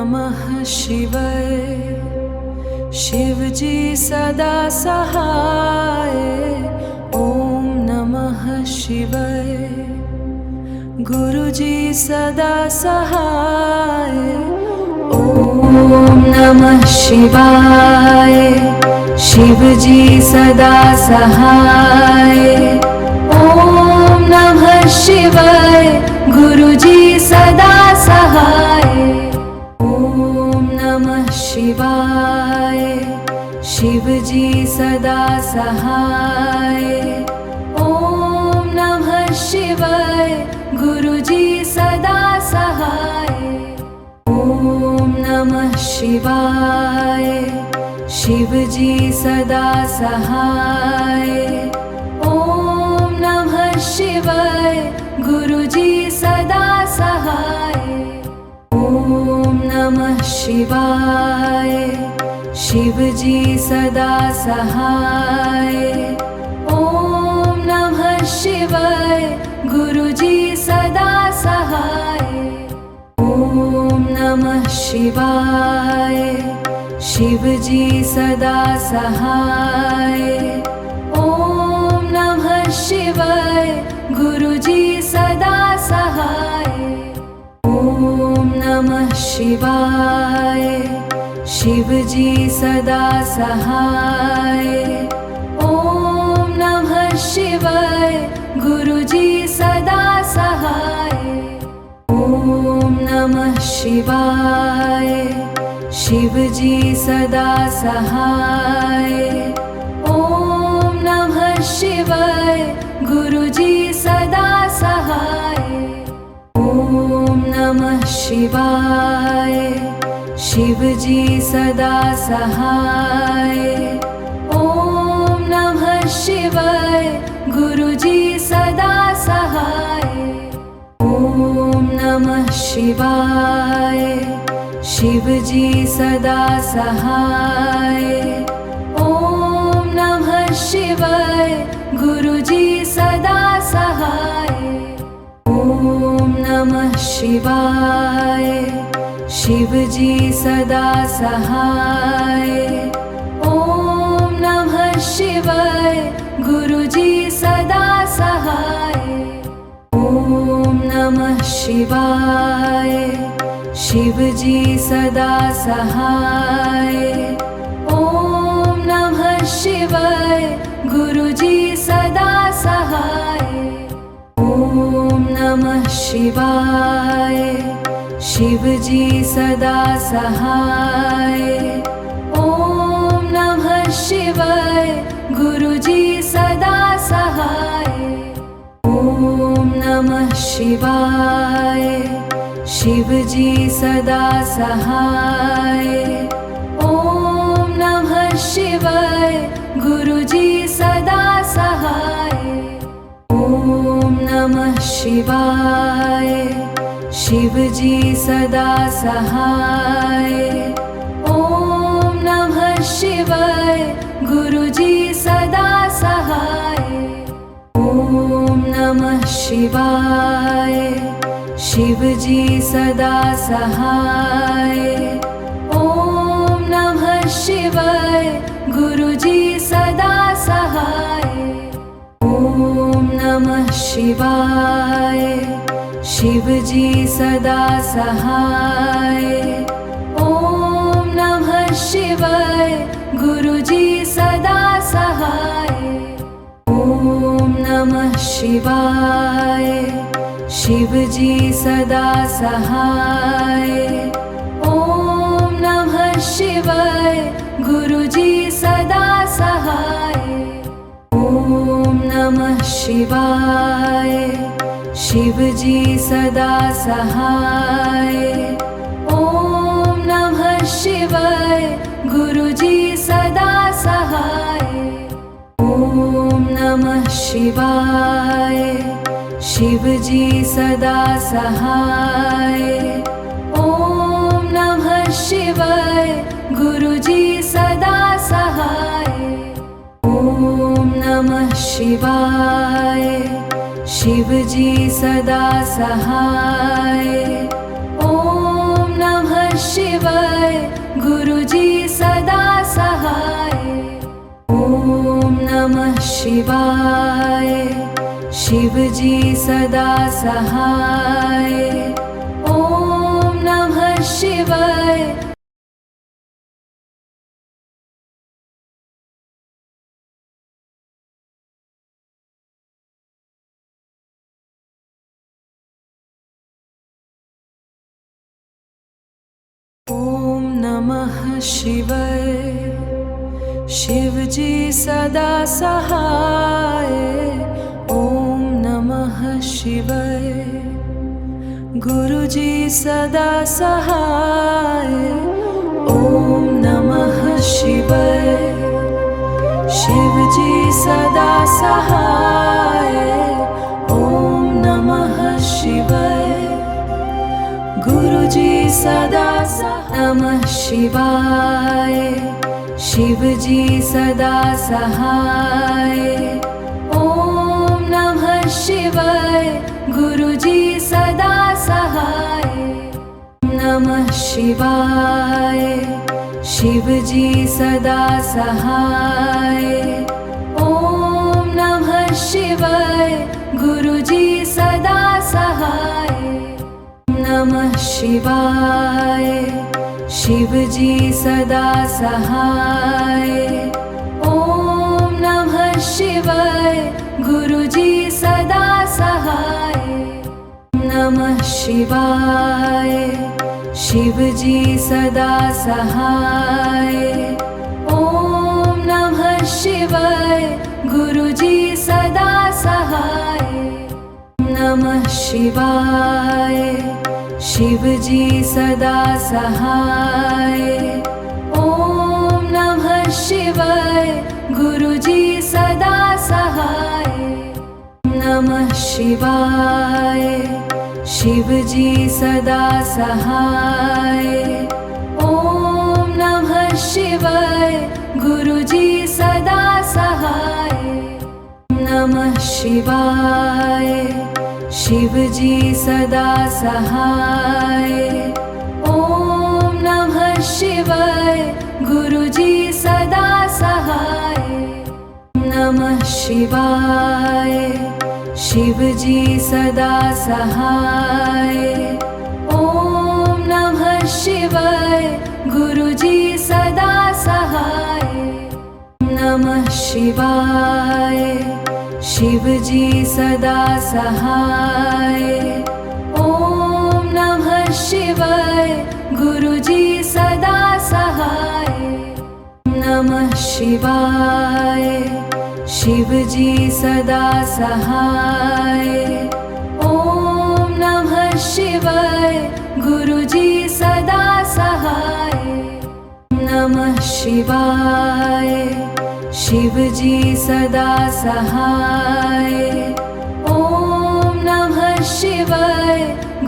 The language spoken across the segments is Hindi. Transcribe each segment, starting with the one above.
नमः शिवाय। शिव जी सदा सहाय। ओम नमः शिवाय। गुरु जी सदा सहाय। ओम नमः शिवाय। शिव जी सदा सहाय। ओम नमः शिवाय। गुरु जी सदा सहाय। ओम नमः शिवाय। शिव जी सदा सहाय। ओम नमः शिवाय। गुरु जी सदा सहाय। ओम नमः शिवाय। शिव जी सदा सहाय। ओम नमः शिवाय। गुरु जी सदा सहाय। ओम नमः शिवाय। शिव जी सदा सहाय। ओम नमः शिवाय। गुरु जी सदा सहाय। ओम नमः शिवाय। शिव जी सदा सहाय। ओम नमः शिवाय। गुरु जी सदा सहाय। ओम नमः शिवाय। शिव जी सदा सहाय। ओम नमः शिवाय। गुरु जी सदा सहाय। ओम नमः शिवाय। शिव जी सदा सहाय। ओम नमः शिवाय। गुरु जी सदा सहाय। ओम नमः शिवाय। शिव जी सदा सहाय। ओम नमः शिवाय। गुरु जी सदा सहाय। ओम नमः शिवाय। शिव जी सदा सहाय। ओम नमः शिवाय। गुरु जी सदा सहाय। ओम नमः शिवाय। शिव जी सदा सहाय। ओम नमः शिवाय। गुरु जी सदा सहाय। ओम नमः शिवाय। शिव जी सदा सहाय। ओम नमः शिवाय। गुरु जी सदा सहाय। ओम नमः शिवाय। शिव जी सदा सहाय। ओम नमः शिवाय। गुरु जी सदा सहाय। ओम नमः शिवाय। शिव जी सदा सहाय। ओम नमः शिवाय। गुरु जी सदा सहाय। ओम नमः शिवाय। शिव जी सदा सहाय। ओम नमः शिवाय। गुरु जी सदा सहाय। ओम नमः शिवाय। शिव जी सदा सहाय। ओम नमः शिवाय। गुरु जी सदा सहाय। ओम नमः शिवाय। शिव जी सदा सहाय। ओम नमः शिवाय। गुरु जी सदा सहाय। ओम नमः शिवाय। शिव जी सदा सहाय। ओम नमः शिवाय। गुरु जी सदा सहाय। ओम नमः शिवाय। शिव जी सदा सहाय। ओम नमः शिवाय। गुरु जी सदा सहाय। ओम नमः शिवाय। शिव जी सदा सहाय। ओम नमः शिवाय। गुरु जी सदा सहाय। ओम नमः शिवाय। शिव जी सदा सहाय। ओम नमः शिवाय। शिवाय शिवजी सदा सहाय ॐ नमः शिवाय ॐ नमः शिवाय शिवजी सदा सहाय ॐ नमः शिवाय गुरुजी सदा सहाय ॐ नमः शिवाय शिवजी सदा सहाय ॐ नमः शिवाय गुरुजी सदा नमः शिवाय शिवजी सदा सहाय ॐ नमः शिवाय गुरुजी सदा सहाय नमः शिवाय शिवजी सदा सहाय ॐ नमः शिवाय गुरुजी सदा सहाय नमः शिवाय शिवजी सदा सहाय ॐ नमः शिवाय गुरुजी सदा सहाय नमः शिवाय शिवजी सदा सहाय ॐ नमः शिवाय गुरुजी सदा सहाय नमः शिवाय शिवजी सदा सहाय ॐ नमः शिवाय गुरुजी सदा सहाय नमः शिवाय शिवजी सदा सहाय ॐ नमः शिवाय गुरुजी सदा सहाय नमः शिवाय शिवजी सदा सहाय ॐ नमः शिवाय गुरुजी सदा सहाय नमः शिवाय शिवजी सदा सहाय ॐ नमः शिवाय गुरुजी सदा सहाय नमः शिवाय शिवजी सदा सहाय ॐ नमः शिवाय गुरुजी सदा सहाय नमः शिवाय शिवजी सदा सहाय ॐ नमः शिवाय गुरुजी सदा सहाय नमः शिवाय शिवजी सदा सहाय ॐ नमः शिवाय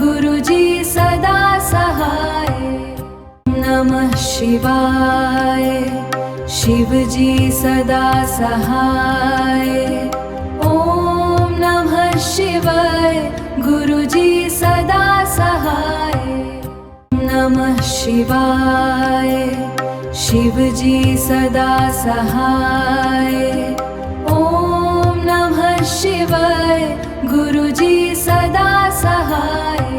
गुरुजी सदा सहाय नमः शिवाय शिवजी सदा सहाय ॐ नमः शिवाय गुरुजी सदा सहाय नमः शिवाय शिवजी सदा सहाय ॐ नमः शिवाय गुरुजी सदा सहाय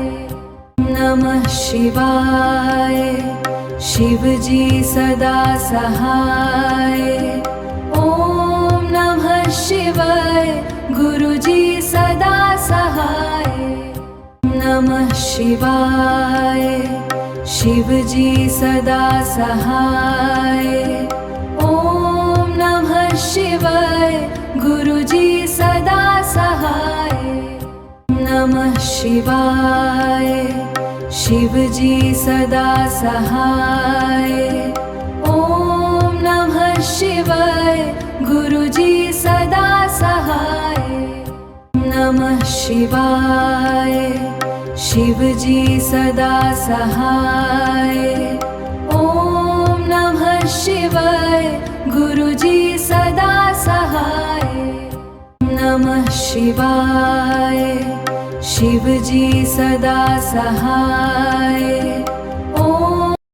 नमः शिवाय शिवजी सदा सहाय ॐ नमः शिवाय गुरुजी सदा सहाय नमः शिवाय शिवजी सदा सहाय ॐ नमः शिवाय गुरुजी सदा सहाय नमः शिवाय शिवजी सदा सहाय ॐ नमः शिवाय गुरुजी सदा सहाय नमः शिवाय शिवजी सदा सहाय ॐ नमः शिवाय गुरुजी सदा सहाय नमः शिवाय शिवजी सदा सहाय